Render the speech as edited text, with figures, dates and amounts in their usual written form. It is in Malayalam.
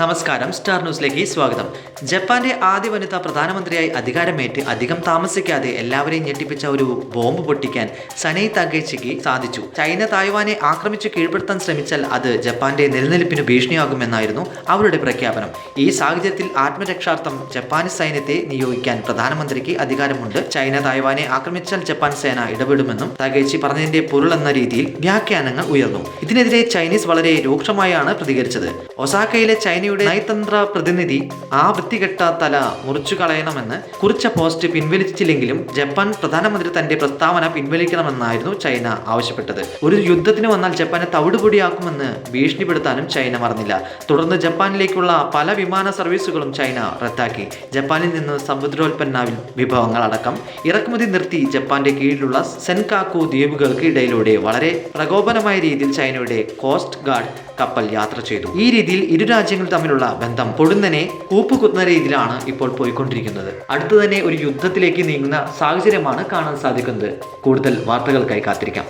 നമസ്കാരം, സ്റ്റാർ ന്യൂസിലേക്ക് സ്വാഗതം. ജപ്പാന്റെ ആദ്യ വനിതാ പ്രധാനമന്ത്രിയായി അധികാരമേറ്റ് അധികം താമസിക്കാതെ എല്ലാവരെയും ഞെട്ടിപ്പിച്ച ഒരു ബോംബ് പൊട്ടിക്കാൻ സനൈ തകേച്ചിക്ക് സാധിച്ചു. ചൈന തായ്വാനെ ആക്രമിച്ചു കീഴ്പ്പെടുത്താൻ ശ്രമിച്ചാൽ അത് ജപ്പാന്റെ നിലനിൽപ്പിന് ഭീഷണിയാകുമെന്നായിരുന്നു അവരുടെ പ്രഖ്യാപനം. ഈ സാഹചര്യത്തിൽ ആത്മരക്ഷാർത്ഥം ജപ്പാനീസ് സൈന്യത്തെ നിയോഗിക്കാൻ പ്രധാനമന്ത്രിക്ക് അധികാരമുണ്ട്. ചൈന തായ്വാനെ ആക്രമിച്ചാൽ ജപ്പാൻ സേന ഇടപെടുമെന്നും തകേച്ചി പറഞ്ഞതിന്റെ പൊരുളെന്ന രീതിയിൽ വ്യാഖ്യാനങ്ങൾ ഉയർന്നു. ഇതിനെതിരെ ചൈനീസ് വളരെ രൂക്ഷമായാണ് പ്രതികരിച്ചത്. ഒസാക്കയിലെ ചൈനയുടെ നയതന്ത്ര പ്രതിനിധി ആ വൃത്തികെട്ട തല മുറിച്ചു കളയണമെന്ന് കുറിച്ച പോസ്റ്റ് പിൻവലിച്ചില്ലെങ്കിലും ജപ്പാൻ പ്രധാനമന്ത്രി തന്റെ പ്രസ്താവന പിൻവലിക്കണമെന്നായിരുന്നു ചൈന ആവശ്യപ്പെട്ടത്. ഒരു യുദ്ധത്തിന് വന്നാൽ ജപ്പാനെ തവിടുപൊടിയാക്കുമെന്ന് ഭീഷണിപ്പെടുത്താനും ചൈന മറന്നില്ല. തുടർന്ന് ജപ്പാനിലേക്കുള്ള പല വിമാന സർവീസുകളും ചൈന റദ്ദാക്കി. ജപ്പാനിൽ നിന്ന് സമുദ്രോൽപ്പന്ന വിഭവങ്ങൾ അടക്കം ഇറക്കുമതി നിർത്തി ജപ്പാന്റെ കീഴിലുള്ള സെൻകാക്കു ദ്വീപുകൾക്ക് ഇടയിലൂടെ വളരെ പ്രകോപനമായ രീതിയിൽ ചൈനയുടെ കോസ്റ്റ് ഗാർഡ് കപ്പൽ യാത്ര ചെയ്തു. ഈ രീതിയിൽ ഇരു രാജ്യങ്ങൾ തമ്മിലുള്ള ബന്ധം പൊടുന്നനെ കൂപ്പുകുത്തുന്ന രീതിയിലാണ് ഇപ്പോൾ പോയിക്കൊണ്ടിരിക്കുന്നത്. അടുത്തു തന്നെ ഒരു യുദ്ധത്തിലേക്ക് നീങ്ങുന്ന സാഹചര്യമാണ് കാണാൻ സാധിക്കുന്നത്. കൂടുതൽ വാർത്തകൾക്കായി കാത്തിരിക്കാം.